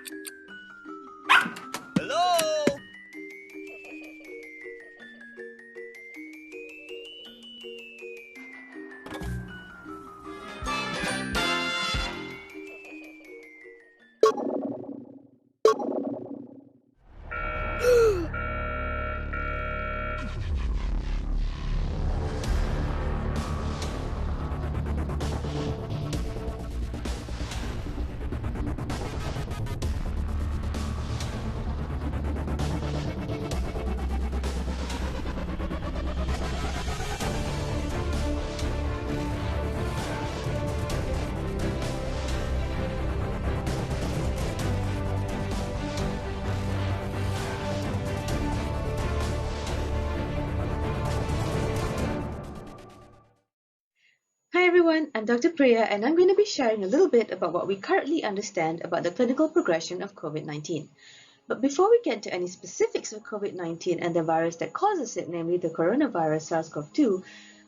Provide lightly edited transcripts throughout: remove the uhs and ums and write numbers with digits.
Hello? Hi everyone, I'm Dr. Priyia and I'm going to be sharing a little bit about what we currently understand about the clinical progression of COVID-19. But before we get to any specifics of COVID-19 and the virus that causes it, namely the coronavirus SARS-CoV-2,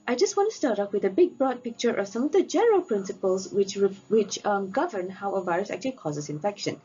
I just want to start off with a big broad picture of some of the general principles which govern how a virus actually causes infection.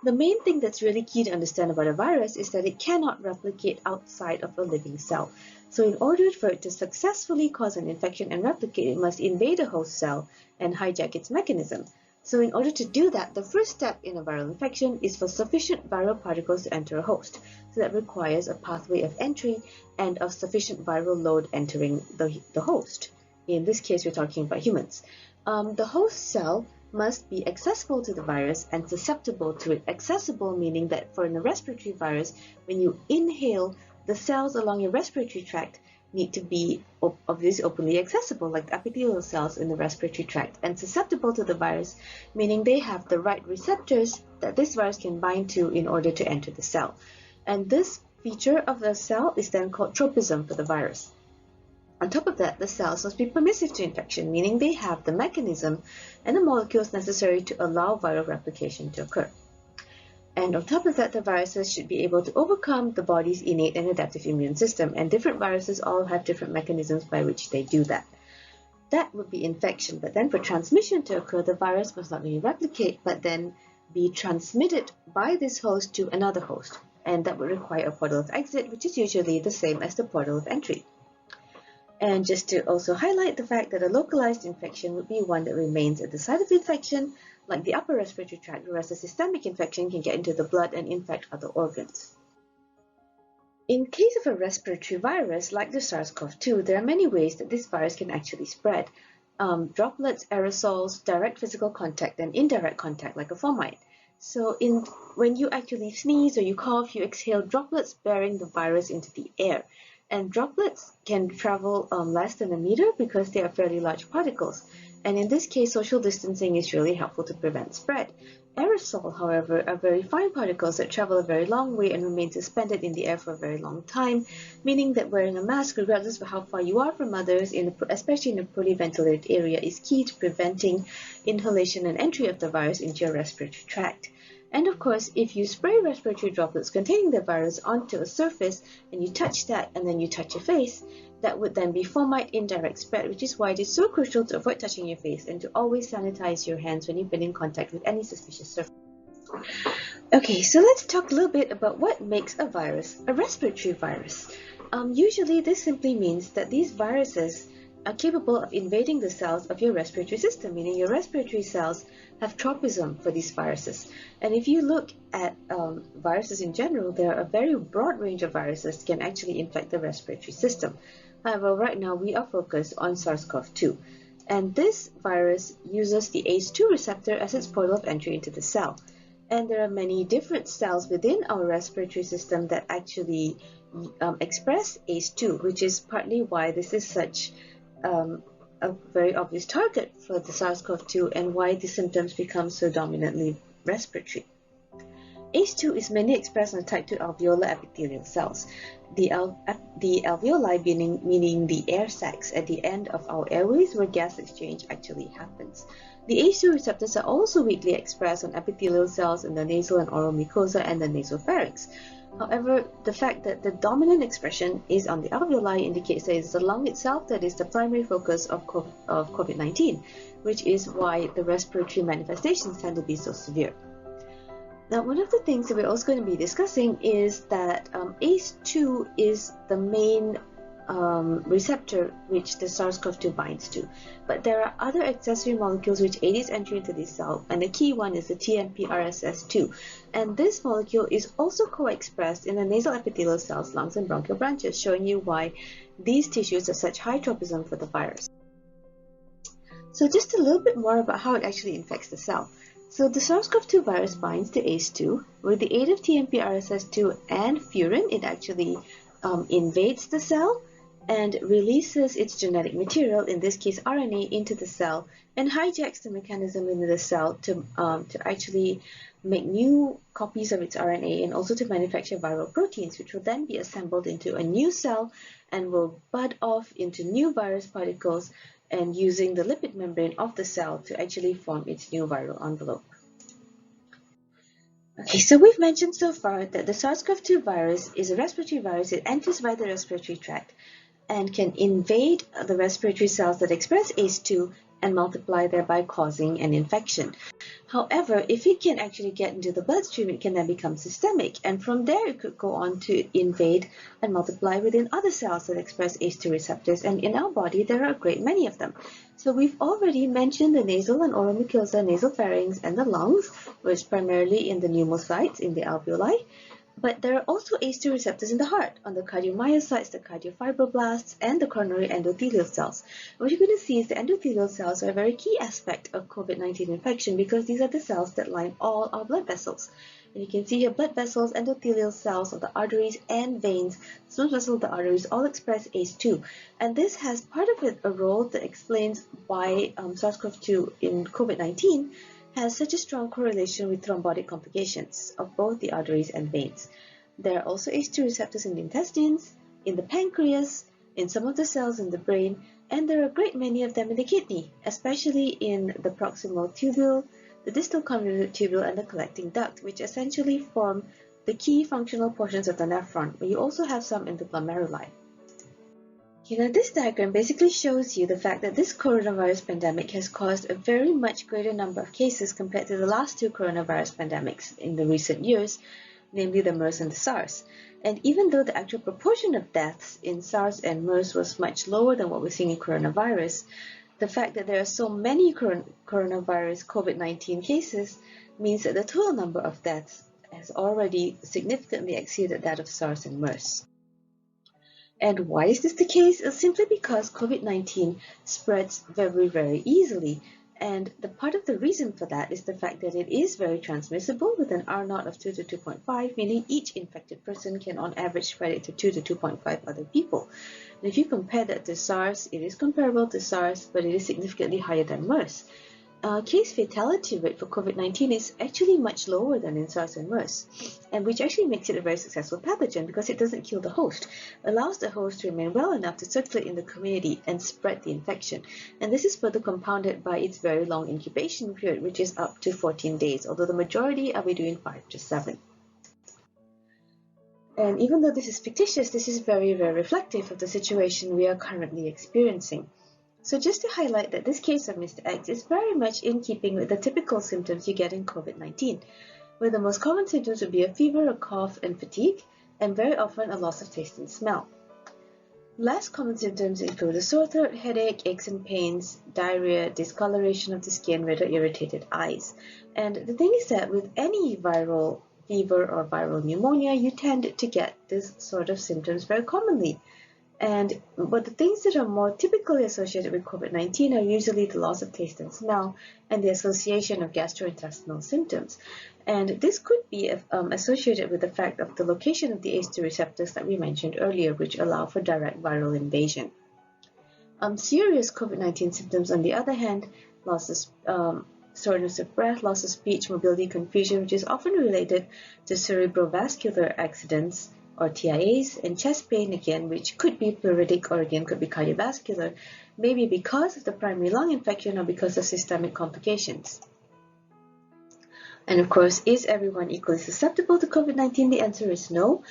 The main thing that's really key to understand about a virus is that it cannot replicate outside of a living cell. So in order for it to successfully cause an infection and replicate, it must invade a host cell and hijack its mechanism. So in order to do that, the first step in a viral infection is for sufficient viral particles to enter a host. So that requires a pathway of entry and of sufficient viral load entering the host. In this case, we're talking about humans. The host cell must be accessible to the virus and susceptible to it. Accessible meaning that for a respiratory virus, when you inhale, the cells along your respiratory tract need to be obviously openly accessible, like the epithelial cells in the respiratory tract, and susceptible to the virus, meaning they have the right receptors that this virus can bind to in order to enter the cell. And this feature of the cell is then called tropism for the virus. On top of that, the cells must be permissive to infection, meaning they have the mechanism and the molecules necessary to allow viral replication to occur. And on top of that, the viruses should be able to overcome the body's innate and adaptive immune system, and different viruses all have different mechanisms by which they do that. That would be infection, but then for transmission to occur, the virus must not only replicate, but then be transmitted by this host to another host, and that would require a portal of exit, which is usually the same as the portal of entry. And just to also highlight the fact that a localized infection would be one that remains at the site of infection, like the upper respiratory tract, whereas a systemic infection can get into the blood and infect other organs. In case of a respiratory virus, like the SARS-CoV-2, there are many ways that this virus can actually spread. Droplets, aerosols, direct physical contact, and indirect contact, like a fomite. So when you actually sneeze or you cough, you exhale droplets bearing the virus into the air. And droplets can travel less than a meter because they are fairly large particles. And in this case, social distancing is really helpful to prevent spread. Aerosol, however, are very fine particles that travel a very long way and remain suspended in the air for a very long time, meaning that wearing a mask, regardless of how far you are from others, especially in a poorly ventilated area, is key to preventing inhalation and entry of the virus into your respiratory tract. And of course, if you spray respiratory droplets containing the virus onto a surface and you touch that and then you touch your face, that would then be fomite indirect spread, which is why it is so crucial to avoid touching your face and to always sanitize your hands when you've been in contact with any suspicious surface. Okay, so let's talk a little bit about what makes a virus a respiratory virus. Usually this simply means that these viruses are capable of invading the cells of your respiratory system, meaning your respiratory cells have tropism for these viruses. And if you look at viruses in general, there are a very broad range of viruses that can actually infect the respiratory system. However, right now we are focused on SARS-CoV-2. And this virus uses the ACE2 receptor as its portal of entry into the cell. And there are many different cells within our respiratory system that actually express ACE2, which is partly why this is such a very obvious target for the SARS-CoV-2 and why the symptoms become so dominantly respiratory. ACE2 is mainly expressed on the type 2 alveolar epithelial cells. The alveoli meaning the air sacs at the end of our airways where gas exchange actually happens. The ACE2 receptors are also weakly expressed on epithelial cells in the nasal and oral mucosa and the nasopharynx. However, the fact that the dominant expression is on the alveoli indicates that it's the lung itself that is the primary focus of COVID-19, which is why the respiratory manifestations tend to be so severe. Now, one of the things that we're also going to be discussing is that ACE2 is the main receptor which the SARS-CoV-2 binds to. But there are other accessory molecules which aid its entry into the cell, and the key one is the TMPRSS2. And this molecule is also co-expressed in the nasal epithelial cells, lungs, and bronchial branches, showing you why these tissues are such high tropism for the virus. So just a little bit more about how it actually infects the cell. So the SARS-CoV-2 virus binds to ACE2. With the aid of TMPRSS2 and furin, it actually invades the cell and releases its genetic material, in this case RNA, into the cell and hijacks the mechanism in the cell to actually make new copies of its RNA and also to manufacture viral proteins, which will then be assembled into a new cell and will bud off into new virus particles and using the lipid membrane of the cell to actually form its new viral envelope. Okay, so we've mentioned so far that the SARS-CoV-2 virus is a respiratory virus. It enters by the respiratory tract and can invade the respiratory cells that express ACE2 and multiply, thereby causing an infection. However, if it can actually get into the bloodstream, it can then become systemic, and from there it could go on to invade and multiply within other cells that express ACE2 receptors, and in our body there are a great many of them. So we've already mentioned the nasal and oral mucosa, nasal pharynx, and the lungs, which is primarily in the pneumocytes, in the alveoli. But there are also ACE2 receptors in the heart, on the cardiomyocytes, the cardiofibroblasts, and the coronary endothelial cells. What you're going to see is the endothelial cells are a very key aspect of COVID-19 infection because these are the cells that line all our blood vessels. And you can see here blood vessels, endothelial cells of the arteries and veins, smooth vessels of the arteries all express ACE2. And this has part of it a role that explains why SARS-CoV-2 in COVID-19 has such a strong correlation with thrombotic complications of both the arteries and veins. There are also ACE2 receptors in the intestines, in the pancreas, in some of the cells in the brain, and there are a great many of them in the kidney, especially in the proximal tubule, the distal convoluted tubule, and the collecting duct, which essentially form the key functional portions of the nephron, but you also have some in the glomeruli. Okay, now this diagram basically shows you the fact that this coronavirus pandemic has caused a very much greater number of cases compared to the last two coronavirus pandemics in the recent years, namely the MERS and the SARS. And even though the actual proportion of deaths in SARS and MERS was much lower than what we're seeing in coronavirus, the fact that there are so many coronavirus COVID-19 cases means that the total number of deaths has already significantly exceeded that of SARS and MERS. And why is this the case? It's simply because COVID-19 spreads very, very easily. And the part of the reason for that is the fact that it is very transmissible with an R0 of 2 to 2.5, meaning each infected person can on average spread it to 2 to 2.5 other people. And if you compare that to SARS, it is comparable to SARS, but it is significantly higher than MERS. Case fatality rate for COVID-19 is actually much lower than in SARS and MERS, and which actually makes it a very successful pathogen because it doesn't kill the host, allows the host to remain well enough to circulate in the community and spread the infection. And this is further compounded by its very long incubation period, which is up to 14 days, although the majority are between 5 to 7. And even though this is fictitious, this is very, very reflective of the situation we are currently experiencing. So just to highlight that this case of Mr. X is very much in keeping with the typical symptoms you get in COVID-19, where the most common symptoms would be a fever, a cough, and fatigue, and very often a loss of taste and smell. Less common symptoms include a sore throat, headache, aches and pains, diarrhea, discoloration of the skin, red or irritated eyes. And the thing is that with any viral fever or viral pneumonia, you tend to get this sort of symptoms very commonly. But the things that are more typically associated with COVID-19 are usually the loss of taste and smell and the association of gastrointestinal symptoms. And this could be associated with the fact of the location of the ACE2 receptors that we mentioned earlier, which allow for direct viral invasion. Serious COVID-19 symptoms, on the other hand, shortness of breath, loss of speech, mobility confusion, which is often related to cerebrovascular accidents, or TIAs, and chest pain again, which could be pleuritic or again could be cardiovascular, maybe because of the primary lung infection or because of systemic complications. And of course, is everyone equally susceptible to COVID-19? The answer is no.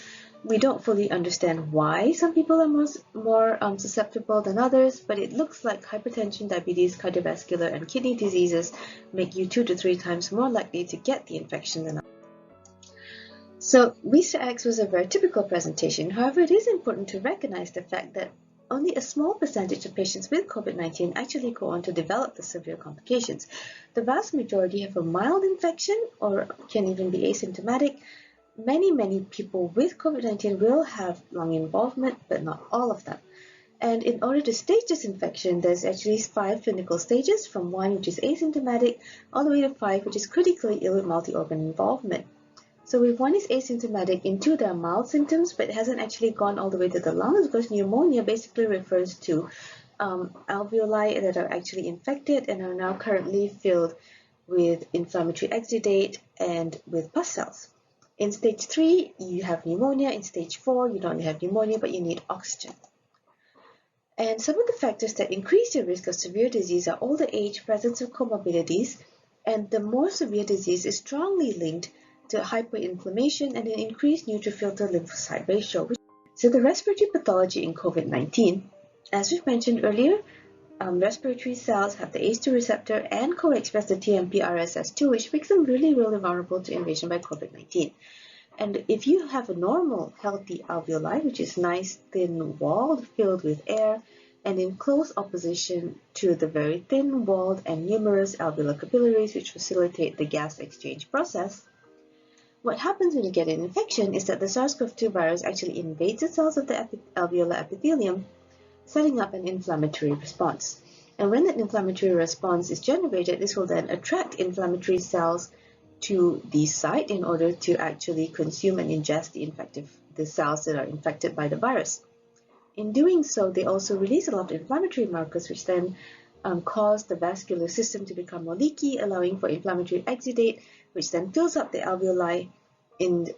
We don't fully understand why some people are more susceptible than others, but it looks like hypertension, diabetes, cardiovascular, and kidney diseases make you 2 to 3 times more likely to get the infection than others. So Vista X was a very typical presentation. However, it is important to recognize the fact that only a small percentage of patients with COVID-19 actually go on to develop the severe complications. The vast majority have a mild infection or can even be asymptomatic. Many people with COVID-19 will have lung involvement, but not all of them. And in order to stage this infection, there's actually 5 clinical stages, from 1 which is asymptomatic all the way to 5 which is critically ill with multi-organ involvement. So if 1 is asymptomatic, in 2 there are mild symptoms, but it hasn't actually gone all the way to the lungs, because pneumonia basically refers to alveoli that are actually infected and are now currently filled with inflammatory exudate and with pus cells. In stage 3, you have pneumonia. In stage 4, you don't have pneumonia, but you need oxygen. And some of the factors that increase your risk of severe disease are older age, presence of comorbidities, and the more severe disease is strongly linked to hyperinflammation and an increased neutrophil to lymphocyte ratio. So the respiratory pathology in COVID-19, as we've mentioned earlier, respiratory cells have the ACE2 receptor and co-express the TMPRSS2, which makes them really vulnerable to invasion by COVID-19. And if you have a normal, healthy alveoli, which is nice, thin-walled, filled with air, and in close opposition to the very thin-walled and numerous alveolar capillaries, which facilitate the gas exchange process, what happens when you get an infection is that the SARS-CoV-2 virus actually invades the cells of the alveolar epithelium, setting up an inflammatory response. And when that inflammatory response is generated, this will then attract inflammatory cells to the site in order to actually consume and ingest the cells that are infected by the virus. In doing so, they also release a lot of inflammatory markers, which then cause the vascular system to become more leaky, allowing for inflammatory exudate, which then fills up the alveoli,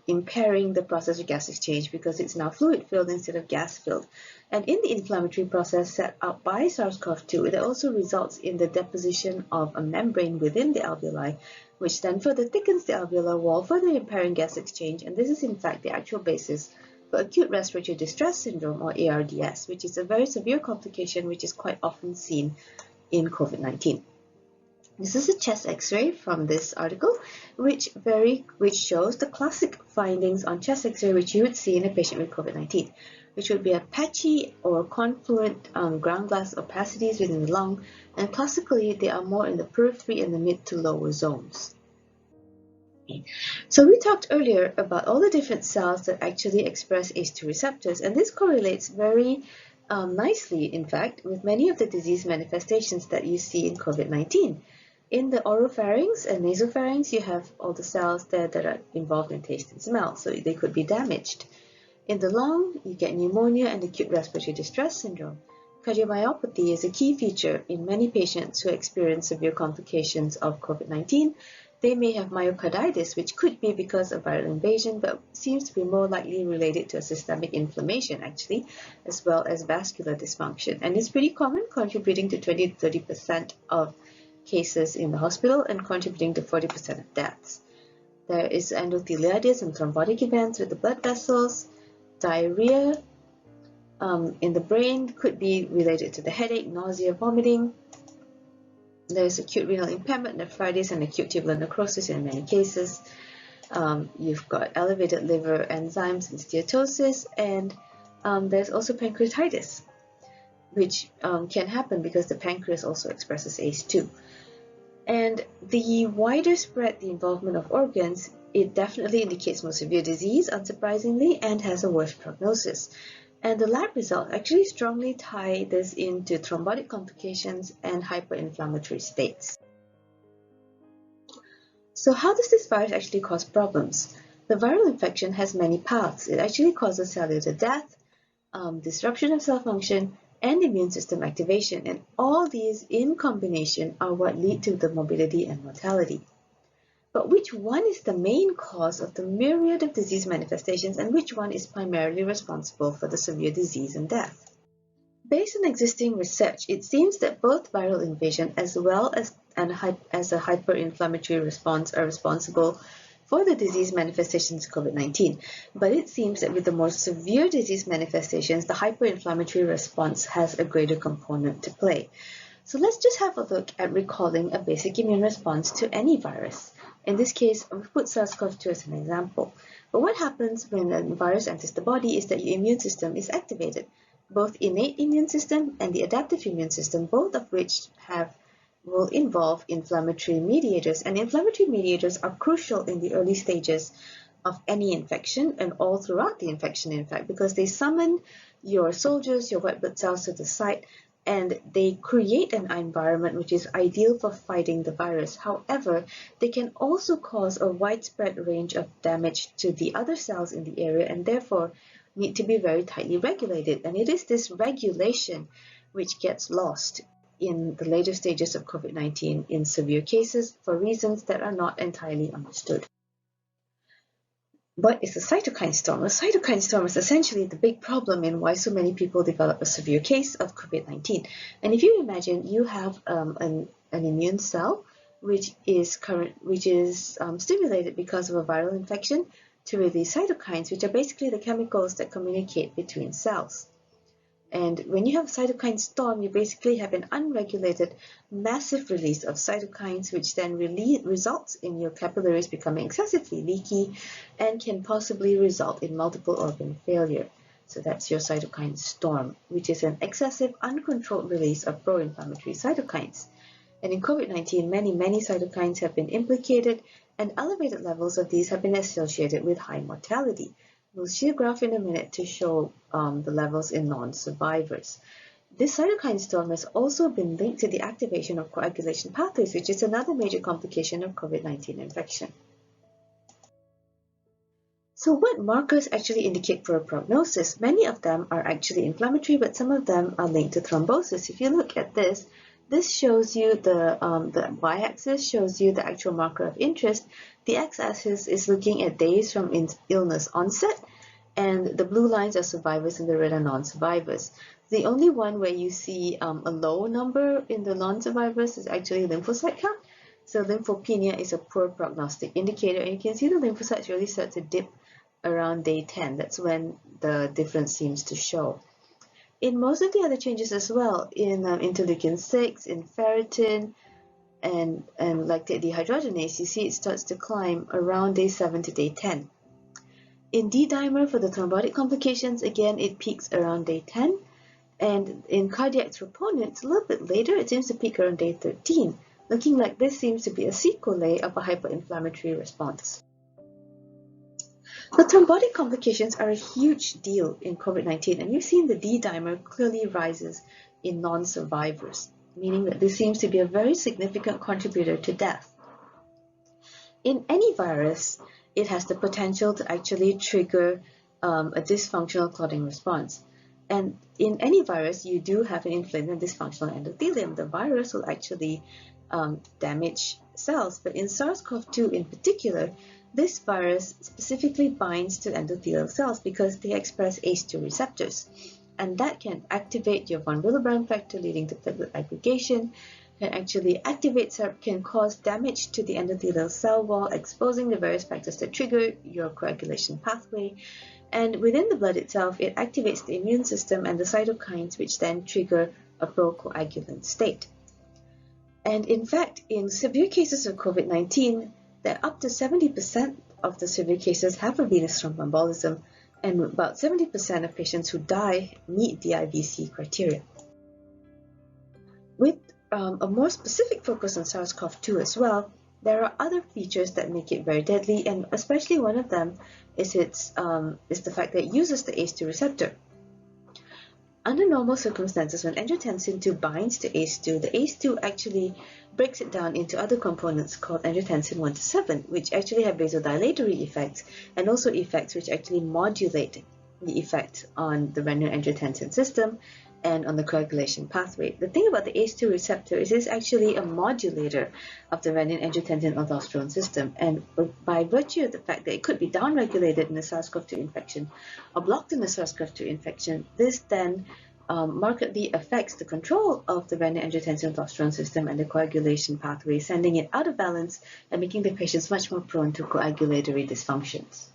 impairing the process of gas exchange because it's now fluid-filled instead of gas-filled. And in the inflammatory process set up by SARS-CoV-2, it also results in the deposition of a membrane within the alveoli, which then further thickens the alveolar wall, further impairing gas exchange. And this is in fact the actual basis for acute respiratory distress syndrome, or ARDS, which is a very severe complication which is quite often seen in COVID-19. This is a chest X-ray from this article, which shows the classic findings on chest X-ray which you would see in a patient with COVID-19, which would be a patchy or confluent ground glass opacities within the lung, and classically they are more in the periphery and the mid to lower zones. So we talked earlier about all the different cells that actually express ACE2 receptors, and this correlates very nicely, in fact, with many of the disease manifestations that you see in COVID-19. In the oropharynx and nasopharynx, you have all the cells there that are involved in taste and smell, so they could be damaged. In the lung, you get pneumonia and acute respiratory distress syndrome. Cardiomyopathy is a key feature in many patients who experience severe complications of COVID-19. They may have myocarditis, which could be because of viral invasion, but seems to be more likely related to a systemic inflammation, actually, as well as vascular dysfunction. And it's pretty common, contributing to 20 to 30% of cases in the hospital and contributing to 40% of deaths. There is endotheliitis and thrombotic events with the blood vessels. Diarrhea in the brain could be related to the headache, nausea, vomiting. There's acute renal impairment, nephritis, and acute tubular necrosis in many cases. You've got elevated liver enzymes and steatosis, and there's also pancreatitis, which can happen because the pancreas also expresses ACE2. And the wider spread the involvement of organs, it definitely indicates more severe disease, unsurprisingly, and has a worse prognosis. And the lab results actually strongly tie this into thrombotic complications and hyperinflammatory states. So how does this virus actually cause problems? The viral infection has many paths. It actually causes cellular death, disruption of cell function, and immune system activation, and all these in combination are what lead to the morbidity and mortality. But which one is the main cause of the myriad of disease manifestations, and which one is primarily responsible for the severe disease and death? Based on existing research, it seems that both viral invasion as well as a hyperinflammatory response are responsible for the disease manifestations of COVID-19. But it seems that with the more severe disease manifestations, the hyperinflammatory response has a greater component to play. So let's just have a look at recalling a basic immune response to any virus. In this case, we put SARS-CoV-2 as an example. But what happens when a virus enters the body is that your immune system is activated. Both innate immune system and the adaptive immune system, both of which will involve inflammatory mediators. And inflammatory mediators are crucial in the early stages of any infection and all throughout the infection, in fact, because they summon your soldiers, your white blood cells to the site, and they create an environment which is ideal for fighting the virus. However, they can also cause a widespread range of damage to the other cells in the area and therefore need to be very tightly regulated. And it is this regulation which gets lost in the later stages of COVID-19 in severe cases for reasons that are not entirely understood. What is a cytokine storm? A cytokine storm is essentially the big problem in why so many people develop a severe case of COVID-19. And if you imagine you have an immune cell which is stimulated because of a viral infection to release cytokines, which are basically the chemicals that communicate between cells. And when you have a cytokine storm, you basically have an unregulated, massive release of cytokines, which then results in your capillaries becoming excessively leaky and can possibly result in multiple organ failure. So that's your cytokine storm, which is an excessive, uncontrolled release of pro-inflammatory cytokines. And in COVID-19, many cytokines have been implicated, and elevated levels of these have been associated with high mortality. We'll see a graph in a minute to show the levels in non-survivors. This cytokine storm has also been linked to the activation of coagulation pathways, which is another major complication of COVID-19 infection. So what markers actually indicate for a prognosis? Many of them are actually inflammatory, but some of them are linked to thrombosis. If you look at this shows you the y-axis shows you the actual marker of interest. The x-axis is looking at days from illness onset, and the blue lines are survivors and the red are non-survivors. The only one where you see a low number in the non-survivors is actually lymphocyte count. So lymphopenia is a poor prognostic indicator, and you can see the lymphocytes really start to dip around day 10. That's when the difference seems to show. In most of the other changes as well, in interleukin-6, in ferritin, and lactate dehydrogenase, you see it starts to climb around day 7 to day 10. In D-dimer for the thrombotic complications, again, it peaks around day 10. And in cardiac troponins, a little bit later, it seems to peak around day 13, looking like this seems to be a sequelae of a hyperinflammatory response. The thrombotic complications are a huge deal in COVID-19, and you've seen the D-dimer clearly rises in non-survivors, meaning that this seems to be a very significant contributor to death. In any virus, it has the potential to actually trigger a dysfunctional clotting response. And in any virus, you do have an inflamed and dysfunctional endothelium. The virus will actually damage cells, but in SARS-CoV-2 in particular, this virus specifically binds to endothelial cells because they express ACE2 receptors, and that can activate your von Willebrand factor, leading to platelet aggregation, can cause damage to the endothelial cell wall, exposing the various factors that trigger your coagulation pathway. And within the blood itself, it activates the immune system and the cytokines, which then trigger a procoagulant state. And in fact, in severe cases of COVID-19, that up to 70% of the severe cases have a venous thromboembolism, and about 70% of patients who die meet the IVC criteria. With a more specific focus on SARS-CoV-2 as well, there are other features that make it very deadly, and especially one of them is the fact that it uses the ACE2 receptor. Under normal circumstances, when angiotensin 2 binds to ACE2, the ACE2 actually breaks it down into other components called angiotensin 1 to 7, which actually have vasodilatory effects, and also effects which actually modulate the effect on the renin-angiotensin system and on the coagulation pathway. The thing about the ACE2 receptor is it's actually a modulator of the renin-angiotensin-aldosterone system, and by virtue of the fact that it could be downregulated in a SARS-CoV-2 infection or blocked in a SARS-CoV-2 infection, this then markedly affects the control of the renin-angiotensin-aldosterone system and the coagulation pathway, sending it out of balance and making the patients much more prone to coagulatory dysfunctions.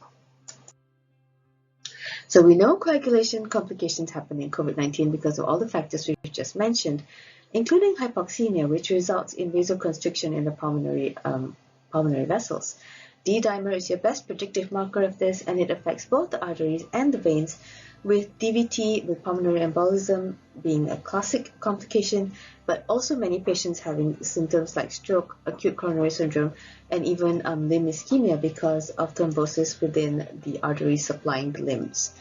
So we know coagulation complications happen in COVID-19 because of all the factors we've just mentioned, including hypoxemia, which results in vasoconstriction in the pulmonary pulmonary vessels. D-dimer is your best predictive marker of this, and it affects both the arteries and the veins, with DVT, with pulmonary embolism being a classic complication, but also many patients having symptoms like stroke, acute coronary syndrome, and even limb ischemia because of thrombosis within the arteries supplying the limbs.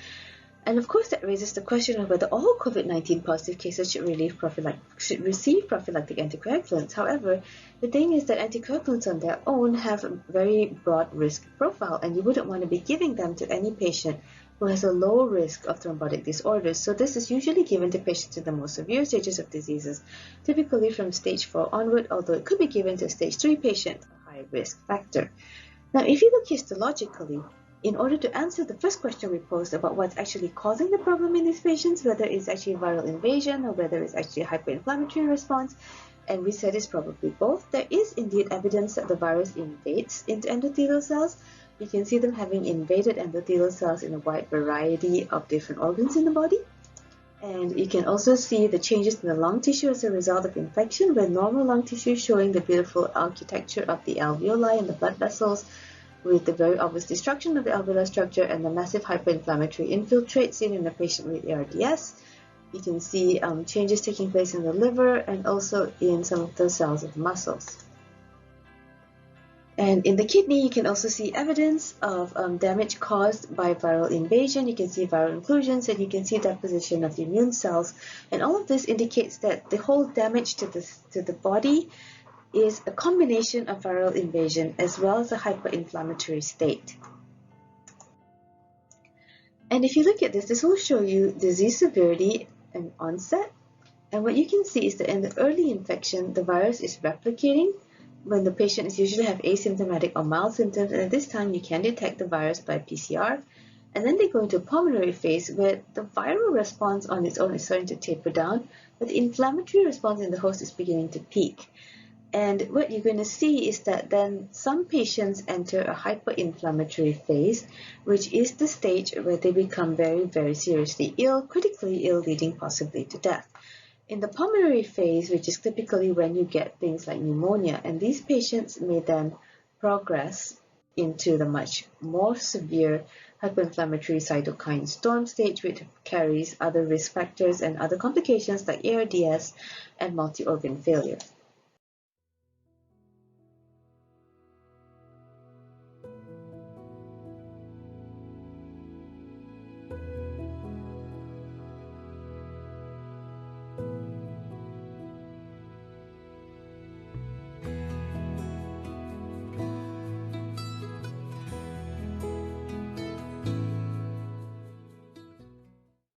And of course, that raises the question of whether all COVID-19 positive cases should receive prophylactic anticoagulants. However, the thing is that anticoagulants on their own have a very broad risk profile, and you wouldn't want to be giving them to any patient who has a low risk of thrombotic disorders. So this is usually given to patients in the most severe stages of diseases, typically from stage 4 onward, although it could be given to a stage 3 patient, a high risk factor. Now, if you look histologically, in order to answer the first question we posed about what's actually causing the problem in these patients, whether it's actually viral invasion or whether it's actually a hyperinflammatory response, and we said it's probably both, there is indeed evidence that the virus invades into endothelial cells. You can see them having invaded endothelial cells in a wide variety of different organs in the body. And you can also see the changes in the lung tissue as a result of infection, where normal lung tissue showing the beautiful architecture of the alveoli and the blood vessels, with the very obvious destruction of the alveolar structure and the massive hyperinflammatory infiltrate seen in a patient with ARDS. You can see changes taking place in the liver and also in some of the cells of the muscles. And in the kidney, you can also see evidence of damage caused by viral invasion. You can see viral inclusions, and you can see deposition of the immune cells. And all of this indicates that the whole damage to the body is a combination of viral invasion as well as a hyperinflammatory state. And if you look at this, this will show you disease severity and onset. And what you can see is that in the early infection, the virus is replicating when the patient is usually have asymptomatic or mild symptoms, and at this time you can detect the virus by PCR. And then they go into a pulmonary phase where the viral response on its own is starting to taper down, but the inflammatory response in the host is beginning to peak. And what you're going to see is that then some patients enter a hyperinflammatory phase, which is the stage where they become very, very seriously ill, critically ill, leading possibly to death. In the pulmonary phase, which is typically when you get things like pneumonia, and these patients may then progress into the much more severe hyperinflammatory cytokine storm stage, which carries other risk factors and other complications like ARDS and multi-organ failure. .